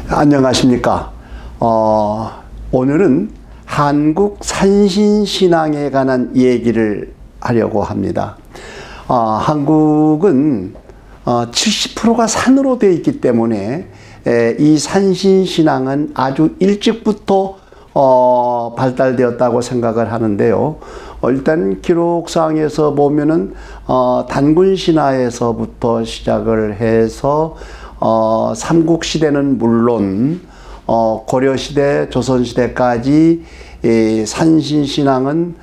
안녕하십니까. 오늘은 한국 산신신앙에 관한 얘기를 하려고 합니다. 한국은 70%가 산으로 되어 있기 때문에 이 산신신앙은 아주 일찍부터 발달되었다고 생각을 하는데요. 일단 기록상에서 보면은 단군신화에서부터 시작을 해서 삼국시대는 물론 고려시대, 조선시대까지 산신신앙은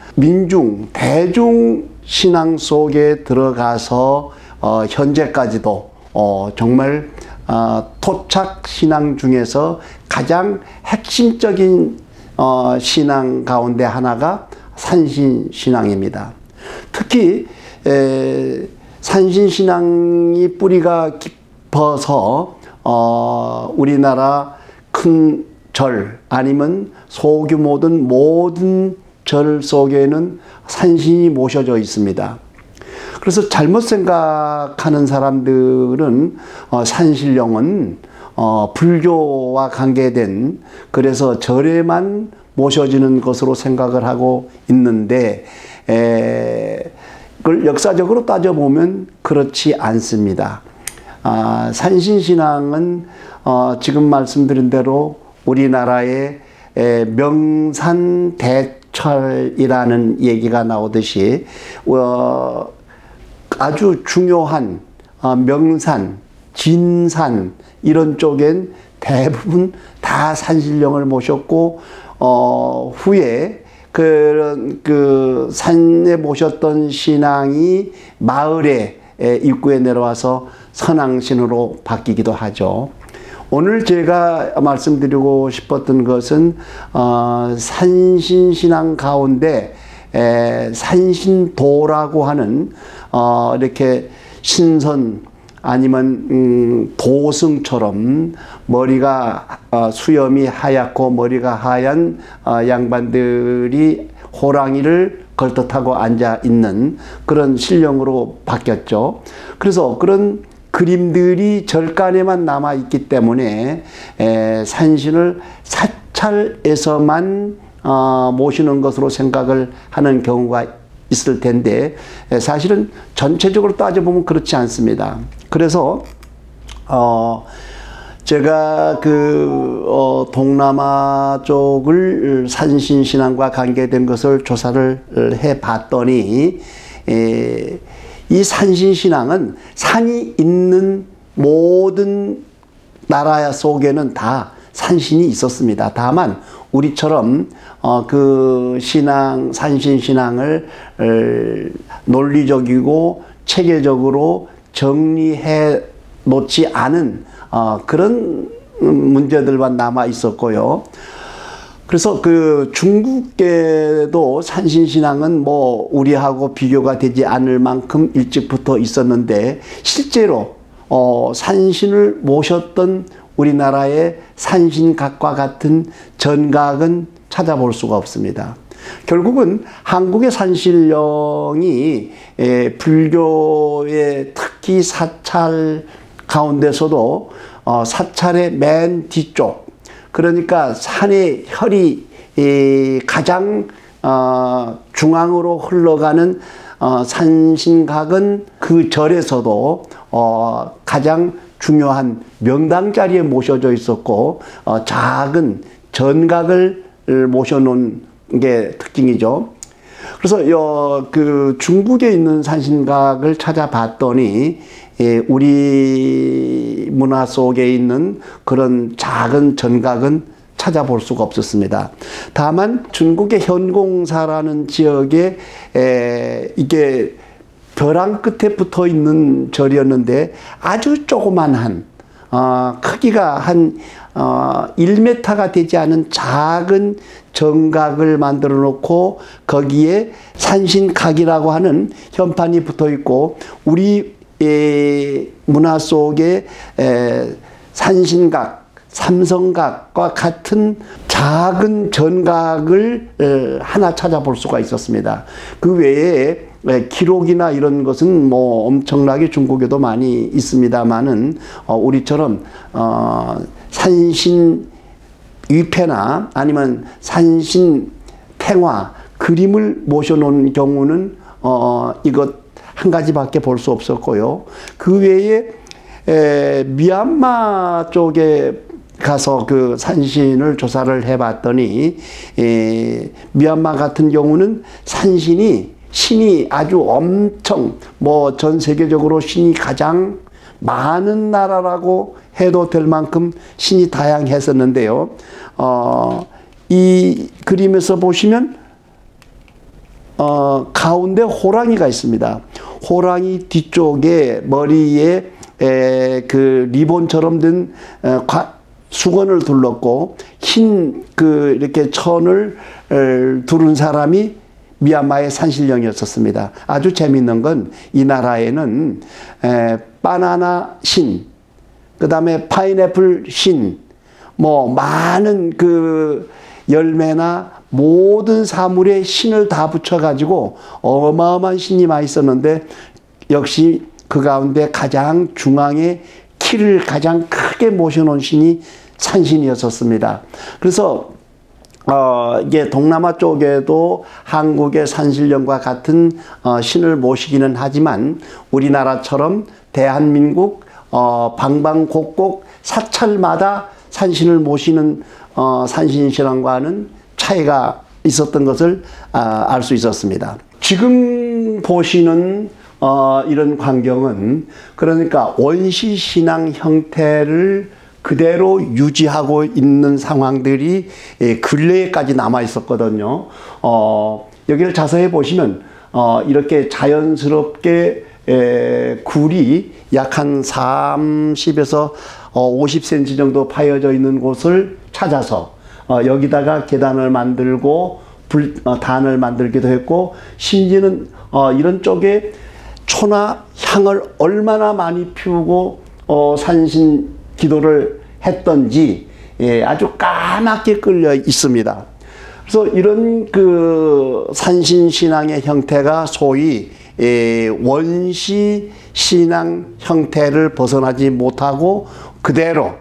대중신앙 속에 들어가서 현재까지도 정말 토착신앙 중에서 가장 핵심적인 신앙 가운데 하나가 산신신앙입니다. 특히 산신신앙이 뿌리가 깊어서 우리나라 큰 절 아니면 소규모든 모든 절 속에는 산신이 모셔져 있습니다. 그래서 잘못 생각하는 사람들은 산신령은 불교와 관계된, 그래서 절에만 모셔지는 것으로 생각을 하고 있는데 그걸 역사적으로 따져보면 그렇지 않습니다. 산신신앙은 지금 말씀드린 대로 우리나라의 명산대철이라는 얘기가 나오듯이 아주 중요한 명산, 진산 이런 쪽엔 대부분 다 산신령을 모셨고 후에 그 산에 모셨던 신앙이 마을에 입구에 내려와서 선왕신으로 바뀌기도 하죠. 오늘 제가 말씀드리고 싶었던 것은 산신신앙 가운데 산신도라고 하는 이렇게 신선 아니면 도승처럼 머리가 수염이 하얗고 머리가 하얀 양반들이 호랑이를 걸터타고 앉아 있는 그런 신령으로 바뀌었죠. 그래서 그런 그림들이 절간에만 남아 있기 때문에 산신을 사찰에서만 모시는 것으로 생각을 하는 경우가 있을 텐데 사실은 전체적으로 따져보면 그렇지 않습니다. 그래서 제가 동남아 쪽을 산신신앙과 관계된 것을 조사를 해 봤더니 이 산신신앙은 산이 있는 모든 나라 속에는 다 산신이 있었습니다. 다만 우리처럼 그 산신신앙을 논리적이고 체계적으로 정리해 놓지 않은 그런 문제들만 남아 있었고요. 그래서 그 중국계도 산신신앙은 뭐 우리하고 비교가 되지 않을 만큼 일찍부터 있었는데 실제로 산신을 모셨던 우리나라의 산신각과 같은 전각은 찾아볼 수가 없습니다. 결국은 한국의 산신령이 불교의 특히 사찰 가운데서도 사찰의 맨 뒤쪽, 그러니까 산의 혈이 가장 중앙으로 흘러가는 산신각은 그 절에서도 가장 중요한 명당 자리에 모셔져 있었고 작은 전각을 모셔놓은 게 특징이죠. 그래서 그 중국에 있는 산신각을 찾아봤더니 우리 문화 속에 있는 그런 작은 전각은 찾아볼 수가 없었습니다. 다만 중국의 현공사라는 지역에 이게 벼랑 끝에 붙어 있는 절이었는데 아주 조그만한 크기가 한 1m가 되지 않은 작은 정각을 만들어 놓고 거기에 산신각이라고 하는 현판이 붙어 있고 우리 문화 속에 산신각, 삼성각과 같은 작은 전각을 하나 찾아볼 수가 있었습니다. 그 외에 기록이나 이런 것은 뭐 엄청나게 중국에도 많이 있습니다만은 우리처럼 산신 위패나 아니면 산신 탱화 그림을 모셔놓은 경우는 이것 한 가지밖에 볼 수 없었고요. 그 외에 미얀마 쪽에 가서 그 산신을 조사를 해봤더니 미얀마 같은 경우는 신이 아주 엄청 뭐 전 세계적으로 신이 가장 많은 나라라고 해도 될 만큼 신이 다양했었는데요. 이 그림에서 보시면 가운데 호랑이가 있습니다. 호랑이 뒤쪽에 머리에 그 리본처럼 된 수건을 둘렀고 흰 그 이렇게 천을 두른 사람이 미얀마의 산신령이었었습니다. 아주 재미있는 건 이 나라에는 바나나 신, 그 다음에 파인애플 신, 뭐 많은 그 열매나 모든 사물에 신을 다 붙여가지고 어마어마한 신이 많이 있었는데 역시 그 가운데 가장 중앙에 키를 가장 크게 모셔놓은 신이 산신이었었습니다. 그래서 이게 동남아 쪽에도 한국의 산신령과 같은 신을 모시기는 하지만 우리나라처럼 대한민국 방방곡곡 사찰마다 산신을 모시는 산신신앙과는 차이가 있었던 것을 알 수 있었습니다. 지금 보시는 이런 광경은 그러니까 원시신앙 형태를 그대로 유지하고 있는 상황들이 근래에까지 남아 있었거든요. 여기를 자세히 보시면 이렇게 자연스럽게 굴이 약 한 30에서 50cm 정도 파여져 있는 곳을 찾아서 여기다가 계단을 만들고 단을 만들기도 했고 심지어는 이런 쪽에 초나 향을 얼마나 많이 피우고 산신 기도를 했던지 아주 까맣게 끌려 있습니다. 그래서 이런 그 산신 신앙의 형태가 소위 원시 신앙 형태를 벗어나지 못하고 그대로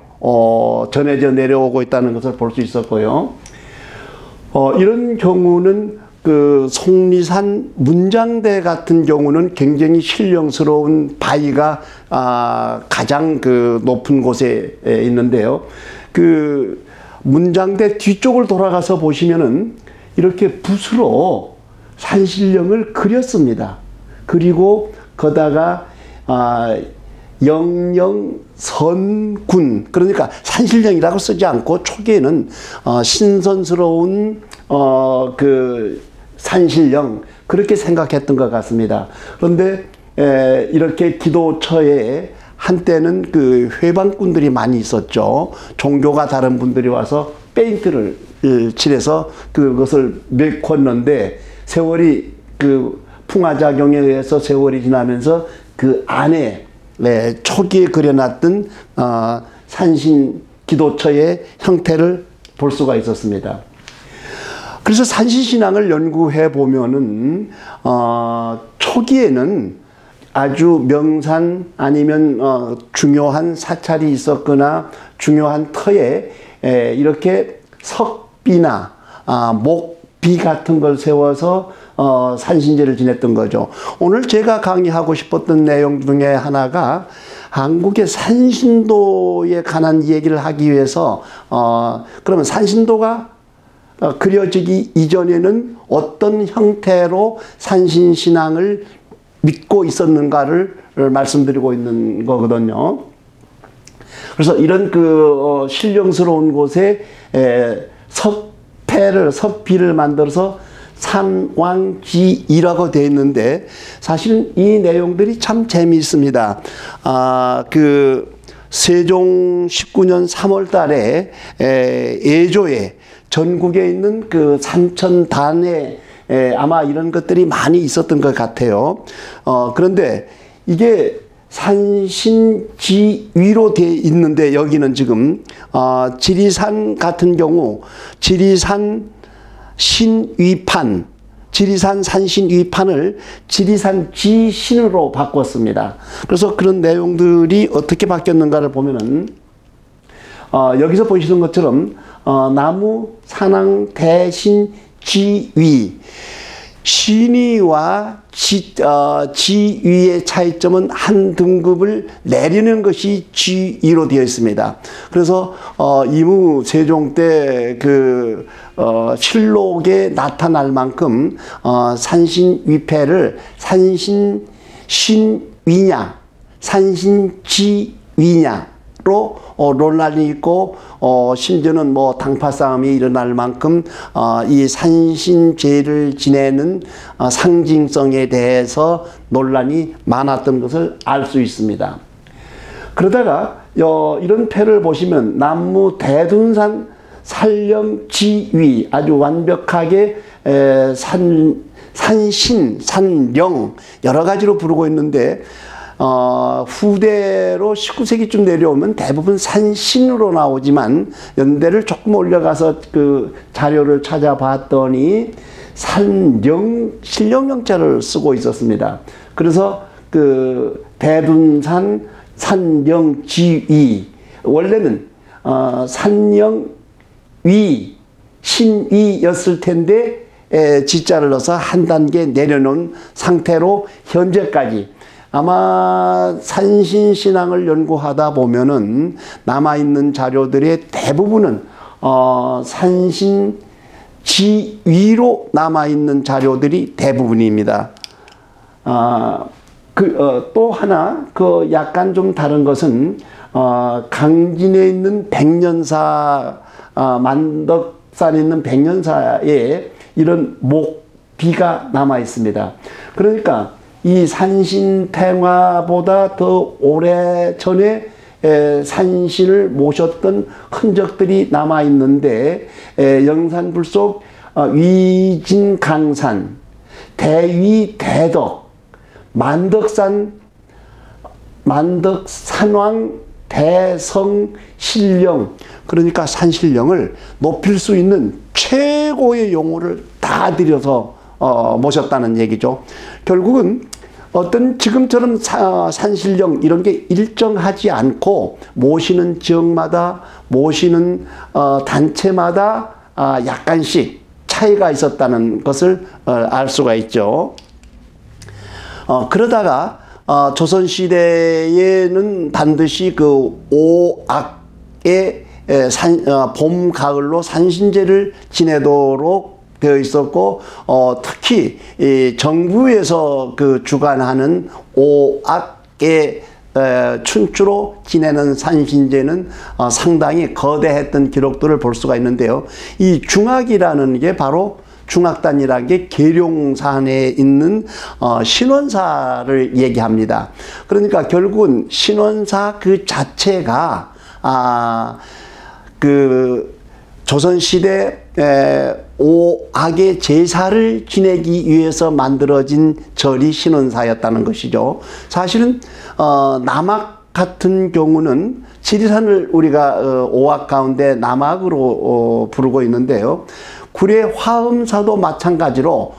전해져 내려오고 있다는 것을 볼 수 있었고요. 이런 경우는 그 속리산 문장대 같은 경우는 굉장히 신령스러운 바위가 가장 그 높은 곳에 있는데요. 그 문장대 뒤쪽을 돌아가서 보시면은 이렇게 붓으로 산신령을 그렸습니다. 그리고 거다가 영영선군, 그러니까 산신령이라고 쓰지 않고 초기에는 신선스러운 그 산신령 그렇게 생각했던 것 같습니다. 그런데 이렇게 기도처에 한때는 그 회방꾼들이 많이 있었죠. 종교가 다른 분들이 와서 페인트를 칠해서 그것을 메꿨는데 세월이 그 풍화작용에 의해서 세월이 지나면서 그 안에 초기에 그려놨던 산신 기도처의 형태를 볼 수가 있었습니다. 그래서 산신신앙을 연구해 보면은 초기에는 아주 명산 아니면 중요한 사찰이 있었거나 중요한 터에 이렇게 석비나 목비 같은 걸 세워서 산신제를 지냈던 거죠. 오늘 제가 강의하고 싶었던 내용 중에 하나가 한국의 산신도에 관한 얘기를 하기 위해서 그러면 산신도가 그려지기 이전에는 어떤 형태로 산신신앙을 믿고 있었는가를 말씀드리고 있는 거거든요. 그래서 이런 그 신령스러운 곳에 석비를 만들어서 산왕지이라고 되어 있는데 사실 이 내용들이 참 재미있습니다. 그 세종 19년 3월 달에 예조에 전국에 있는 그 산천단에 아마 이런 것들이 많이 있었던 것 같아요. 그런데 이게 산신지 위로 되어 있는데 여기는 지금 지리산 같은 경우 지리산 신위판 지리산 산신 위판을 지리산 지신으로 바꿨습니다. 그래서 그런 내용들이 어떻게 바뀌었는가를 보면은 여기서 보시는 것처럼 나무, 산왕, 대신, 지위, 신위와 지위의 차이점은 한 등급을 내리는 것이 지위로 되어 있습니다. 그래서 이무 세종 때 그 실록에 나타날 만큼 산신위패를 산신신위냐, 산신지위냐로 논란이 있고 심지어는 뭐 당파 싸움이 일어날 만큼 이 산신제를 지내는 상징성에 대해서 논란이 많았던 것을 알 수 있습니다. 그러다가 이런 패를 보시면 남무 대둔산 산령지위 아주 완벽하게 산신, 산령 여러 가지로 부르고 있는데 후대로 19세기쯤 내려오면 대부분 산신으로 나오지만 연대를 조금 올려가서 그 자료를 찾아봤더니 산령, 신령령자를 쓰고 있었습니다. 그래서 그 대둔산 산령지위 원래는 산령위, 신위였을 텐데 지자를 넣어서 한 단계 내려놓은 상태로 현재까지 아마 산신신앙을 연구하다 보면은 남아있는 자료들의 대부분은 산신지위로 남아있는 자료들이 대부분입니다. 또 하나 그 약간 좀 다른 것은 강진에 있는 백년사 만덕산에 있는 백년사에 이런 목비가 남아 있습니다. 그러니까 이 산신탱화보다 더 오래 전에 산신을 모셨던 흔적들이 남아 있는데 영산불속 위진강산, 대위대덕, 만덕산왕, 대성신령, 그러니까 산신령을 높일 수 있는 최고의 용어를 다 들여서 모셨다는 얘기죠. 결국은 어떤 지금처럼 산신령 이런 게 일정하지 않고 모시는 지역마다 모시는 단체마다 약간씩 차이가 있었다는 것을 알 수가 있죠. 그러다가 조선시대에는 반드시 그 오악의 봄, 가을로 산신제를 지내도록 되어 있었고 특히 이 정부에서 그 주관하는 오악의 춘추로 지내는 산신제는 상당히 거대했던 기록들을 볼 수가 있는데요. 이 중악이라는 게 바로 중악단이라는 게 계룡산에 있는 신원사를 얘기합니다. 그러니까 결국은 신원사 그 자체가 그 조선시대 오악의 제사를 지내기 위해서 만들어진 절이 신원사였다는 것이죠. 사실은 남악 같은 경우는 지리산을 우리가 오악 가운데 남악으로 부르고 있는데요. 구례 화엄사도 마찬가지로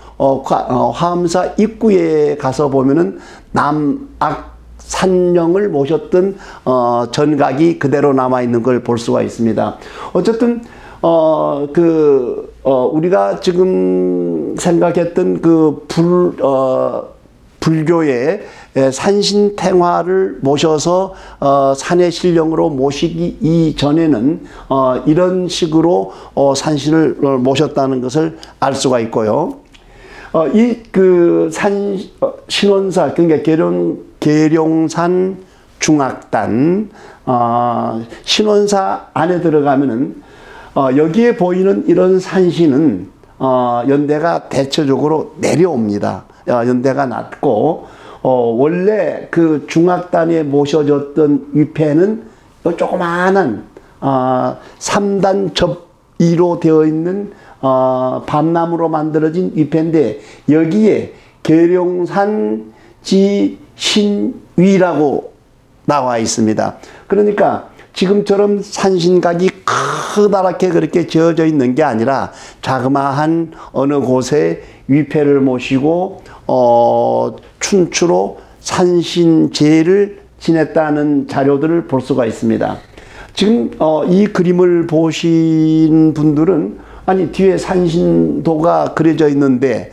화엄사 입구에 가서 보면은 남악 산령을 모셨던 전각이 그대로 남아 있는 걸 볼 수가 있습니다. 어쨌든 우리가 지금 생각했던 그 불교의 산신탱화를 모셔서 산의 신령으로 모시기 이전에는 이런 식으로 산신을 모셨다는 것을 알 수가 있고요. 이 그 신원사 그러니까 계룡산 중악단 신원사 안에 들어가면은 여기에 보이는 이런 산신은 연대가 대체적으로 내려옵니다. 연대가 낮고 원래 그 중악단에 모셔졌던 위패는 조그마한 3단 접이로 되어 있는 밤나무로 만들어진 위패인데 여기에 계룡산 지신위라고 나와 있습니다. 그러니까 지금처럼 산신각이 크다랗게 그렇게 지어져 있는 게 아니라 자그마한 어느 곳에 위패를 모시고 춘추로 산신제를 지냈다는 자료들을 볼 수가 있습니다. 지금 이 그림을 보신 분들은 아니 뒤에 산신도가 그려져 있는데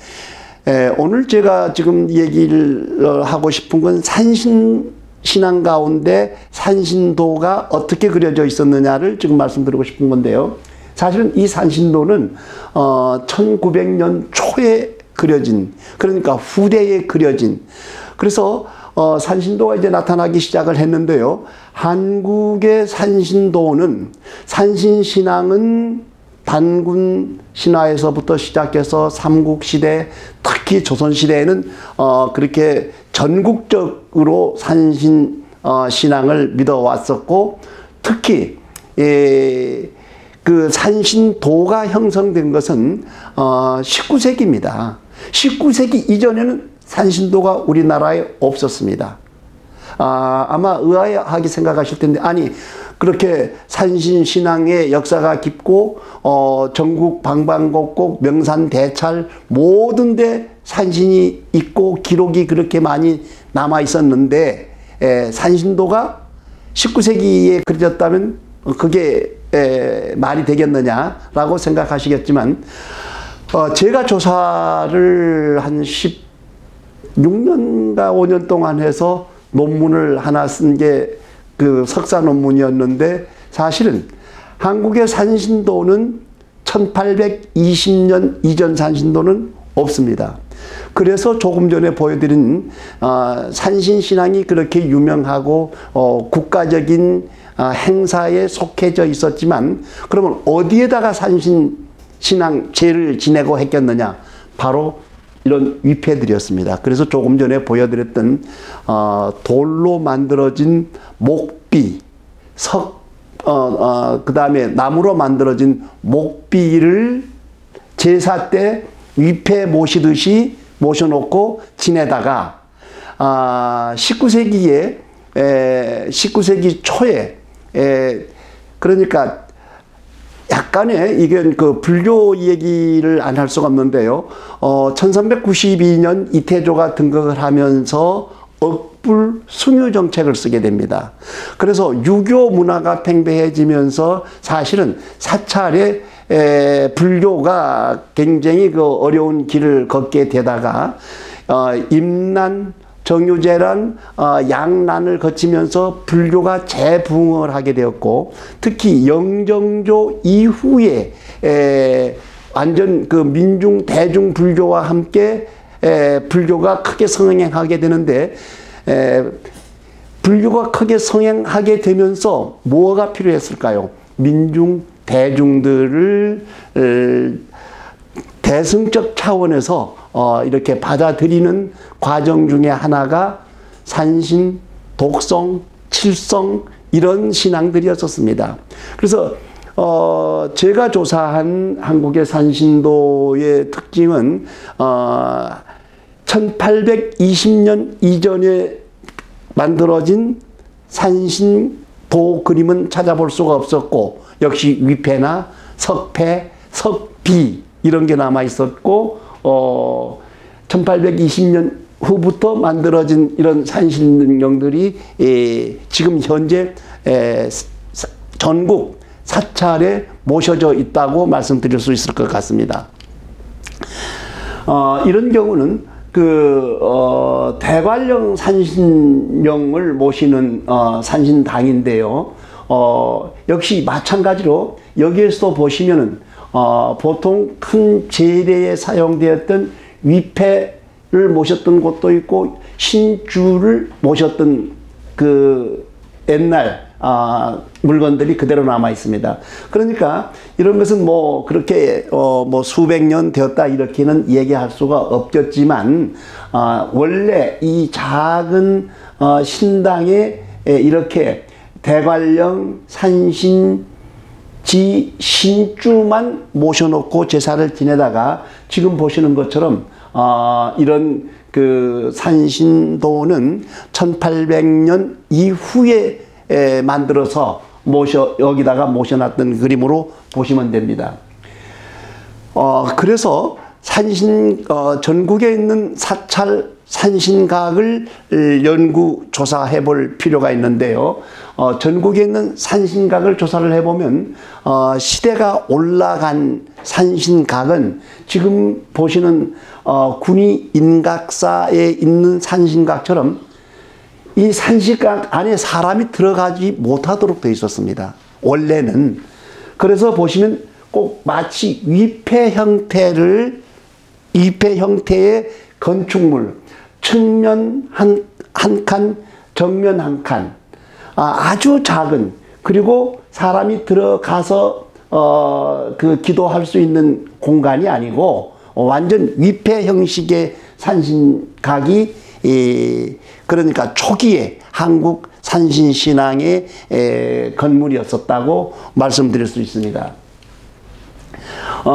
오늘 제가 지금 얘기를 하고 싶은 건 신앙 가운데 산신도가 어떻게 그려져 있었느냐를 지금 말씀드리고 싶은 건데요. 사실은 이 산신도는 1900년 초에 그려진, 그러니까 후대에 그려진, 그래서 산신도가 이제 나타나기 시작을 했는데요. 한국의 산신도는, 산신신앙은 단군 신화에서부터 시작해서 삼국시대, 특히 조선시대에는 그렇게 전국적으로 산신 신앙을 믿어왔었고, 특히 그 산신도가 형성된 것은 19세기입니다. 19세기 이전에는 산신도가 우리나라에 없었습니다. 아마 의아하게 생각하실 텐데, 아니 그렇게 산신신앙의 역사가 깊고 전국 방방곡곡 명산대찰 모든 데 산신이 있고 기록이 그렇게 많이 남아 있었는데 산신도가 19세기에 그려졌다면 그게 말이 되겠느냐라고 생각하시겠지만, 제가 조사를 한 16년가 5년 동안 해서 논문을 하나 쓴 게 그 석사 논문이었는데, 사실은 한국의 산신도는 1820년 이전 산신도는 없습니다. 그래서 조금 전에 보여드린 산신신앙이 그렇게 유명하고 국가적인 행사에 속해져 있었지만, 그러면 어디에다가 산신신앙제를 지내고 했겠느냐? 바로 이런 위패들이었습니다. 그래서 조금 전에 보여드렸던 돌로 만들어진 목비, 그 다음에 나무로 만들어진 목비를 제사 때 위패 모시듯이 모셔놓고 지내다가 19세기 초에 그러니까 약간의 이게 그 불교 얘기를 안 할 수가 없는데요. 1392년 이태조가 등극을 하면서 억불 숭유 정책을 쓰게 됩니다. 그래서 유교 문화가 팽배해지면서 사실은 사찰에 불교가 굉장히 그 어려운 길을 걷게 되다가 임난, 정유재란 양난을 거치면서 불교가 재붕을 하게 되었고, 특히 영정조 이후에 완전 그 민중 대중 불교와 함께 불교가 크게 성행하게 되는데, 불교가 크게 성행하게 되면서 뭐가 필요했을까요? 민중 대중들을 대승적 차원에서 이렇게 받아들이는 과정 중에 하나가 산신, 독성, 칠성 이런 신앙들이었었습니다. 그래서 제가 조사한 한국의 산신도의 특징은 1820년 이전에 만들어진 산신도 그림은 찾아볼 수가 없었고, 역시 위패나 석패, 석비 이런 게 남아 있었고, 1820년 후부터 만들어진 이런 산신령들이 지금 현재 전국 사찰에 모셔져 있다고 말씀드릴 수 있을 것 같습니다. 이런 경우는 대관령 산신령을 모시는 산신당인데요. 역시 마찬가지로 여기에서도 보시면은 보통 큰 제례에 사용되었던 위패를 모셨던 곳도 있고, 신주를 모셨던 그 옛날 물건들이 그대로 남아 있습니다. 그러니까 이런 것은 뭐 그렇게 뭐 수백 년 되었다 이렇게는 얘기할 수가 없겠지만, 원래 이 작은 신당에 이렇게 대관령 산신 신주만 모셔놓고 제사를 지내다가 지금 보시는 것처럼 이런 그 산신도는 1800년 이후에 만들어서 여기다가 모셔놨던 그림으로 보시면 됩니다. 그래서 전국에 있는 사찰 산신각을 연구 조사해 볼 필요가 있는데요. 전국에 있는 산신각을 조사를 해보면 시대가 올라간 산신각은 지금 보시는 군위 인각사에 있는 산신각처럼 이 산신각 안에 사람이 들어가지 못하도록 되어 있었습니다. 원래는. 그래서 보시면 꼭 마치 위패 형태의 건축물, 측면 한 칸, 정면 한 칸, 아주 작은, 그리고 사람이 들어가서 기도할 수 있는 공간이 아니고 완전 위패 형식의 산신각이 그러니까 초기에 한국 산신신앙의 건물이었었다고 말씀드릴 수 있습니다.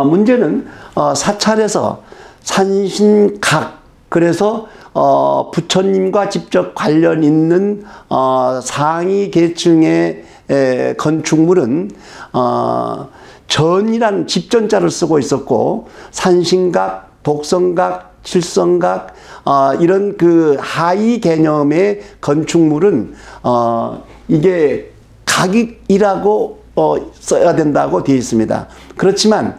문제는 사찰에서 산신각, 그래서 부처님과 직접 관련 있는 상위 계층의 건축물은 전이란 집전자를 쓰고 있었고, 산신각, 독성각, 칠성각, 이런 그 하위 개념의 건축물은 이게 각이라고 써야 된다고 되어 있습니다. 그렇지만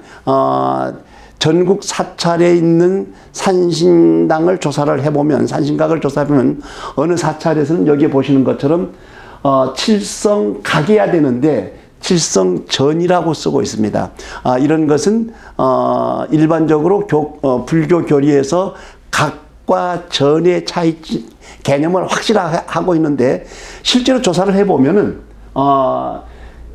전국 사찰에 있는 산신당을 조사를 해보면, 산신각을 조사해보면 어느 사찰에서는 여기 보시는 것처럼 칠성각이어야 되는데 칠성전이라고 쓰고 있습니다. 이런 것은 일반적으로 불교 교리에서 각과 전의 차이 개념을 확실하고 있는데, 실제로 조사를 해보면은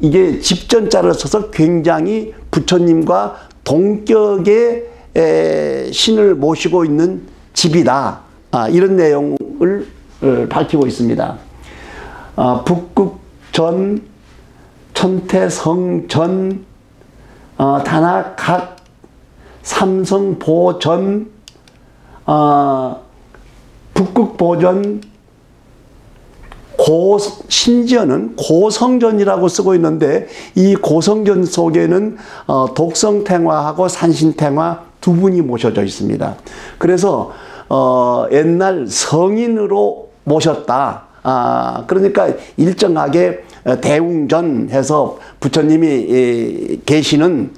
이게 집전자를 써서 굉장히 부처님과 동격의 신을 모시고 있는 집이다. 이런 내용을 밝히고 있습니다. 북극전, 천태성전, 다나각, 삼성보전, 북극보전, 심지어는 고성전이라고 쓰고 있는데, 이 고성전 속에는 독성탱화하고 산신탱화 두 분이 모셔져 있습니다. 그래서 옛날 성인으로 모셨다. 그러니까 일정하게 대웅전 해서 부처님이 계시는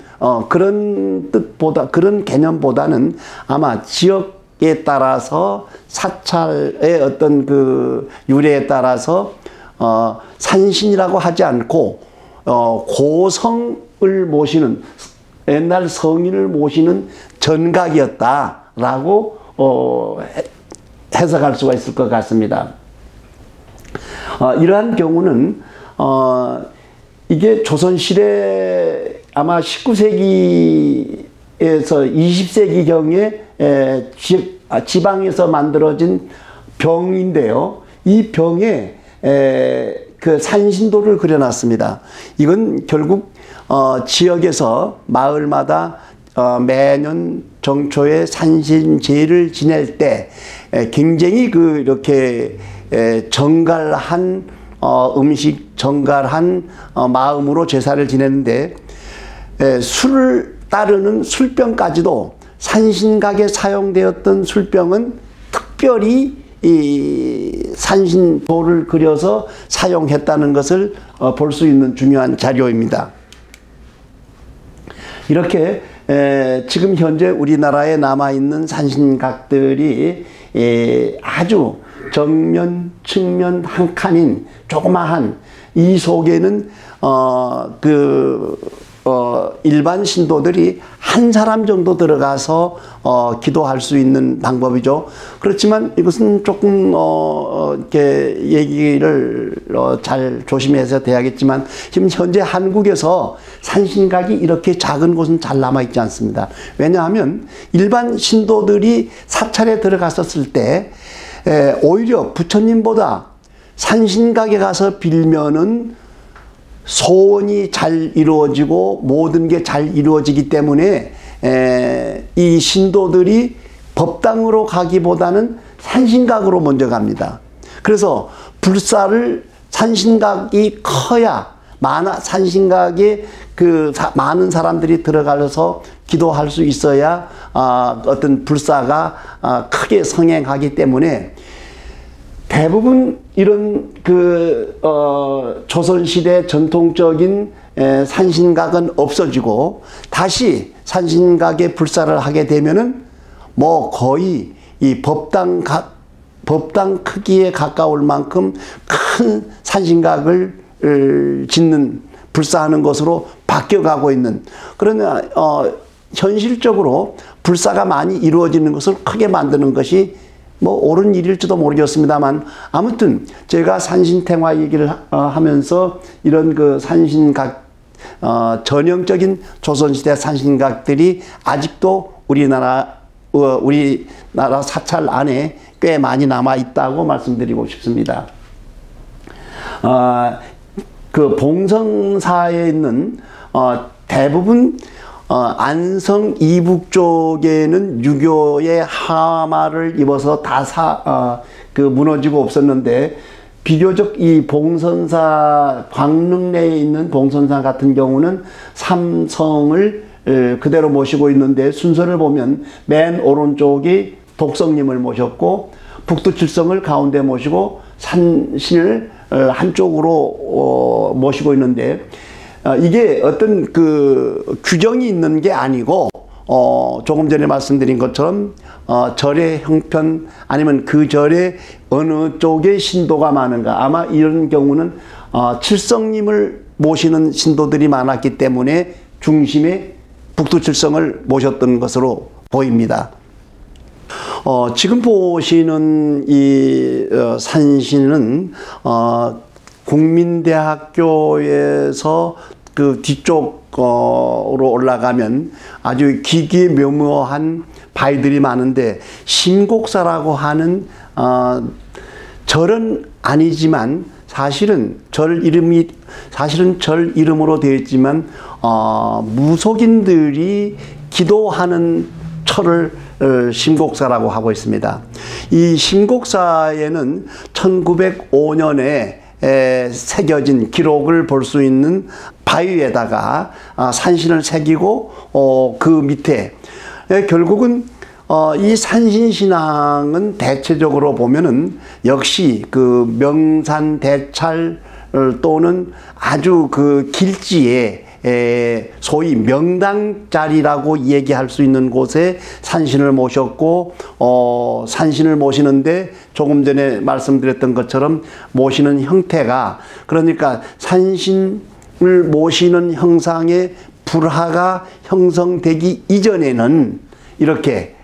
그런 뜻보다, 그런 개념보다는 아마 지역에 따라서 사찰의 어떤 그 유래에 따라서 산신이라고 하지 않고 고성을 모시는, 옛날 성인을 모시는 전각이었다라고 해석할 수가 있을 것 같습니다. 이러한 경우는 이게 조선시대 아마 19세기에서 20세기경에 지방에서 만들어진 병인데요. 이 병에 그 산신도를 그려놨습니다. 이건 결국 지역에서 마을마다 매년 정초에 산신제를 지낼 때 굉장히 이렇게 정갈한 음식, 정갈한 마음으로 제사를 지내는데, 술을 따르는 술병까지도 산신각에 사용되었던 술병은 특별히 이 산신도를 그려서 사용했다는 것을 볼 수 있는 중요한 자료입니다. 이렇게 지금 현재 우리나라에 남아있는 산신각들이 아주 정면, 측면 한 칸인 조그마한, 이 속에는 일반 신도들이 한 사람 정도 들어가서 기도할 수 있는 방법이죠. 그렇지만 이것은 조금 이렇게 얘기를 잘 조심해서 돼야겠지만, 지금 현재 한국에서 산신각이 이렇게 작은 곳은 잘 남아있지 않습니다. 왜냐하면 일반 신도들이 사찰에 들어갔었을 때 오히려 부처님보다 산신각에 가서 빌면은 소원이 잘 이루어지고 모든 게 잘 이루어지기 때문에 이 신도들이 법당으로 가기보다는 산신각으로 먼저 갑니다. 그래서 불사를 산신각이 커야, 산신각의 많은 사람들이 들어가서 기도할 수 있어야 어떤 불사가 크게 성행하기 때문에 대부분 이런 조선시대 전통적인 산신각은 없어지고 다시 산신각의 불사를 하게 되면은 뭐 거의 이 법당 크기에 가까울 만큼 큰 산신각을 짓는 불사하는 것으로 바뀌어가고 있는, 그러나 현실적으로 불사가 많이 이루어지는 것을 크게 만드는 것이 뭐 옳은 일일지도 모르겠습니다만, 아무튼 제가 산신탱화 얘기를 하면서 이런 산신각 전형적인 조선시대 산신각들이 아직도 우리나라 사찰 안에 꽤 많이 남아 있다고 말씀드리고 싶습니다. 봉성사에 있는 대부분 안성 이북 쪽에는 유교의 하마를 입어서 다 무너지고 없었는데, 비교적 이 봉선사, 광릉 내에 있는 봉선사 같은 경우는 삼성을 그대로 모시고 있는데, 순서를 보면 맨 오른쪽이 독성님을 모셨고 북두칠성을 가운데 모시고 산신을 한쪽으로 모시고 있는데, 이게 어떤 규정이 있는 게 아니고 조금 전에 말씀드린 것처럼 절의 형편 아니면 그 절에 어느 쪽에 신도가 많은가, 아마 이런 경우는 칠성님을 모시는 신도들이 많았기 때문에 중심에 북두칠성을 모셨던 것으로 보입니다. 지금 보시는 이 산신은 국민대학교에서 뒤쪽으로 올라가면 아주 기기묘묘한 바위들이 많은데, 신곡사라고 하는 절은 아니지만 사실은 절 이름으로 되어 있지만 무속인들이 기도하는 철을 신곡사라고 하고 있습니다. 이 신곡사에는 1905년에 새겨진 기록을 볼 수 있는 바위에다가 산신을 새기고 그 밑에 결국은 이 산신신앙은 대체적으로 보면은 역시 명산대찰 또는 아주 길지에 소위 명당자리라고 얘기할 수 있는 곳에 산신을 모셨고, 산신을 모시는데 조금 전에 말씀드렸던 것처럼 모시는 형태가, 그러니까 산신을 모시는 형상의 불화가 형성되기 이전에는 이렇게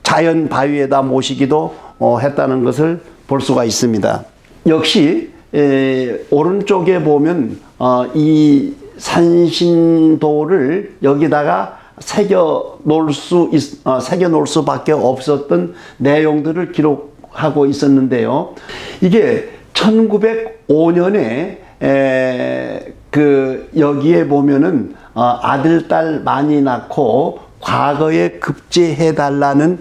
자연 바위에다 모시기도 했다는 것을 볼 수가 있습니다. 역시 오른쪽에 보면 이 산신도를 여기다가 새겨 놓을 수밖에 없었던 내용들을 기록하고 있었는데요. 이게 1905년에 여기에 보면은 아들, 딸 많이 낳고 과거에 급제해달라는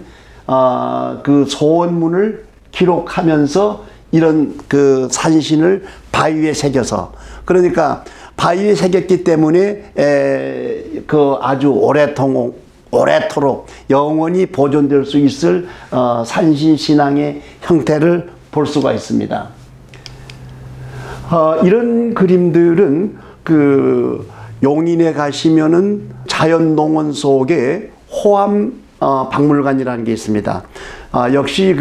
소원문을 기록하면서 이런 산신을 바위에 새겨서, 그러니까 바위에 새겼기 때문에 아주 오래도록 영원히 보존될 수 있을 산신신앙의 형태를 볼 수가 있습니다. 이런 그림들은 용인에 가시면은 자연농원 속에 호암 박물관이라는 게 있습니다. 역시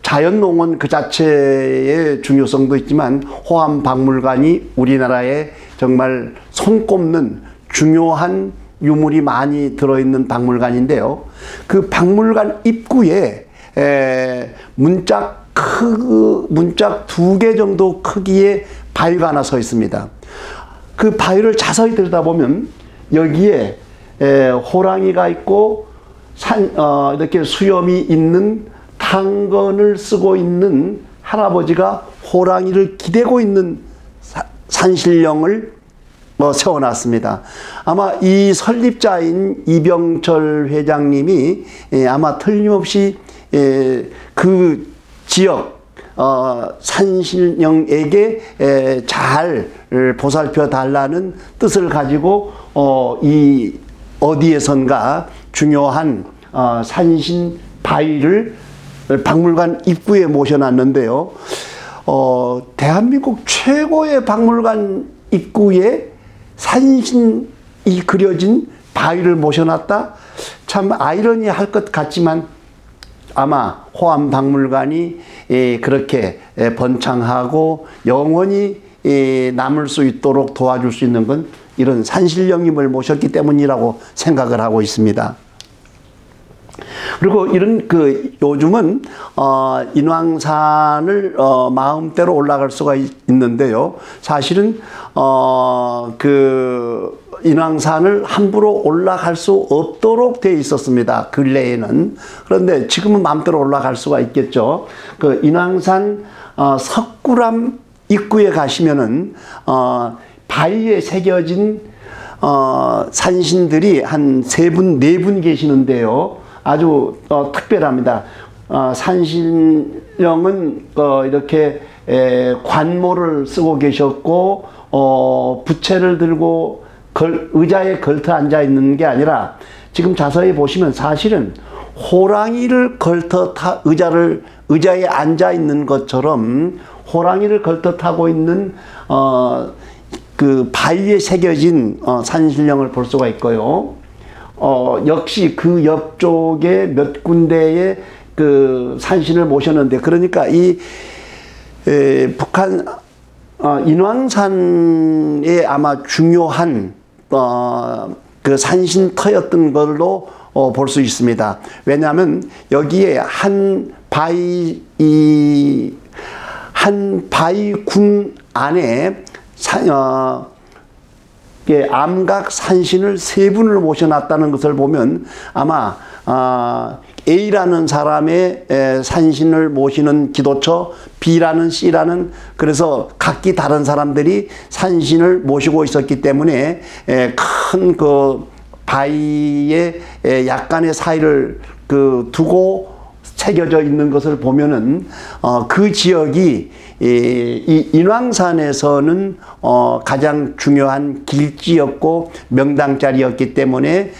자연농원 그 자체의 중요성도 있지만 호암 박물관이 우리나라에 정말 손꼽는 중요한 유물이 많이 들어있는 박물관인데요. 그 박물관 입구에 문짝 2개 정도 크기의 바위가 하나 서 있습니다. 그 바위를 자세히 들여다보면 여기에 호랑이가 있고 이렇게 수염이 있는 탄건을 쓰고 있는 할아버지가 호랑이를 기대고 있는 산신령을 세워놨습니다. 아마 이 설립자인 이병철 회장님이 아마 틀림없이 그 지역 산신령에게 잘 보살펴 달라는 뜻을 가지고 이 어디에선가 중요한 산신 바위를 박물관 입구에 모셔놨는데요. 대한민국 최고의 박물관 입구에 산신이 그려진 바위를 모셔놨다? 참 아이러니할 것 같지만 아마 호암박물관이 그렇게 번창하고 영원히 남을 수 있도록 도와줄 수 있는 건 이런 산신령님을 모셨기 때문이라고 생각을 하고 있습니다. 그리고 이런 요즘은 인왕산을 마음대로 올라갈 수가 있는데요. 사실은 인왕산을 함부로 올라갈 수 없도록 되어 있었습니다. 근래에는. 그런데 지금은 마음대로 올라갈 수가 있겠죠. 인왕산 석굴암 입구에 가시면은 바위에 새겨진 산신들이 한 3분, 4분 계시는데요. 아주 특별합니다. 산신령은 이렇게 관모를 쓰고 계셨고 부채를 들고 의자에 걸터 앉아 있는 게 아니라 지금 자세히 보시면 사실은 호랑이를 걸터 의자에 앉아 있는 것처럼 호랑이를 걸터 타고 있는 그 바위에 새겨진 산신령을 볼 수가 있고요. 역시 그 옆쪽에 몇 군데의 그 산신을 모셨는데, 그러니까 이 북한 인왕산에 아마 중요한 그 산신터였던 걸로 볼 수 있습니다. 왜냐하면 여기에 한 바위군 안에 암각 산신을 3분을 모셔놨다는 것을 보면 아마 A라는 사람의 산신을 모시는 기도처, B라는 C라는, 그래서 각기 다른 사람들이 산신을 모시고 있었기 때문에 큰 그 바위에 약간의 사이를 두고 새겨져 있는 것을 보면은 그 지역이 이 인왕산에서는 가장 중요한 길지였고 명당자리였기 때문에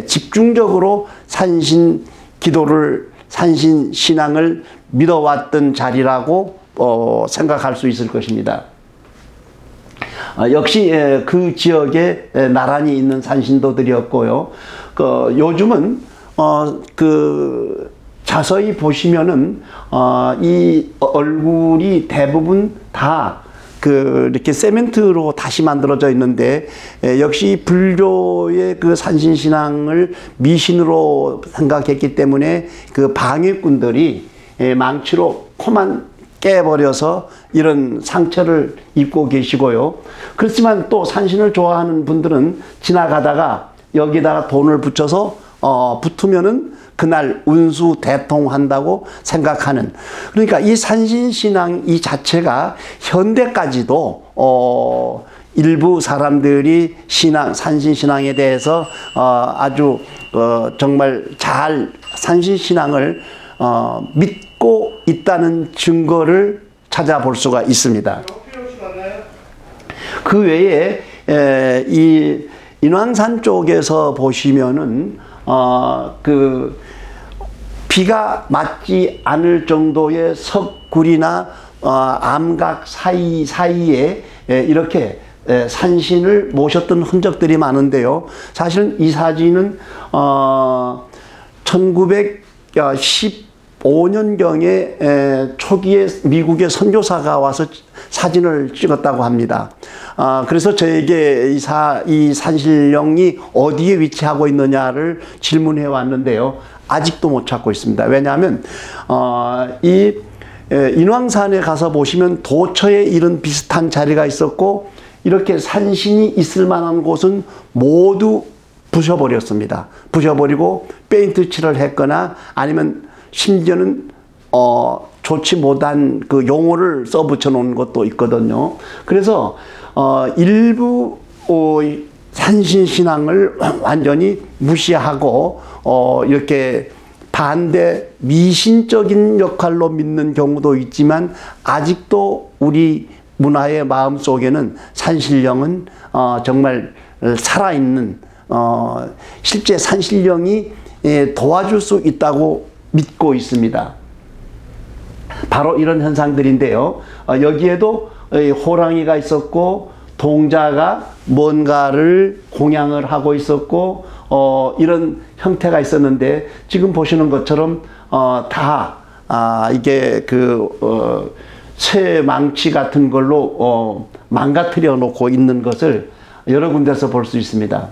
집중적으로 산신 기도를, 산신 신앙을 믿어왔던 자리라고 생각할 수 있을 것입니다. 역시 그 지역에 나란히 있는 산신도들이었고요. 요즘은 자세히 보시면은 이 얼굴이 대부분 다 이렇게 세멘트로 다시 만들어져 있는데, 역시 불교의 그 산신신앙을 미신으로 생각했기 때문에 그 방해꾼들이 망치로 코만 깨버려서 이런 상처를 입고 계시고요. 그렇지만 또 산신을 좋아하는 분들은 지나가다가 여기다가 돈을 붙여서 붙으면은 그날 운수 대통한다고 생각하는, 그러니까 이 산신신앙 이 자체가 현대까지도 일부 사람들이 산신신앙에 대해서 아주 정말 잘 산신신앙을 믿고 있다는 증거를 찾아볼 수가 있습니다. 그 외에 이 인왕산 쪽에서 보시면은 비가 맞지 않을 정도의 석굴이나 암각 사이에 이렇게 산신을 모셨던 흔적들이 많은데요. 사실은 이 사진은 1915년경에 초기에 미국의 선교사가 와서 사진을 찍었다고 합니다. 그래서 저에게 이 산신령이 어디에 위치하고 있느냐를 질문해 왔는데요. 아직도 못 찾고 있습니다. 왜냐하면 이 인왕산에 가서 보시면 도처에 이런 비슷한 자리가 있었고, 이렇게 산신이 있을 만한 곳은 모두 부셔버렸습니다. 부셔버리고 페인트 칠을 했거나 아니면 심지어는 좋지 못한 그 용어를 써붙여 놓은 것도 있거든요. 그래서 일부 산신신앙을 완전히 무시하고 이렇게 반대 미신적인 역할로 믿는 경우도 있지만 아직도 우리 문화의 마음속에는 산신령은 정말 살아있는 실제 산신령이 도와줄 수 있다고 믿고 있습니다. 바로 이런 현상들인데요. 여기에도 호랑이가 있었고 동자가 뭔가를 공양을 하고 있었고 이런 형태가 있었는데 지금 보시는 것처럼 다 이게 쇠 망치 같은 걸로 망가뜨려 놓고 있는 것을 여러 군데서 볼 수 있습니다.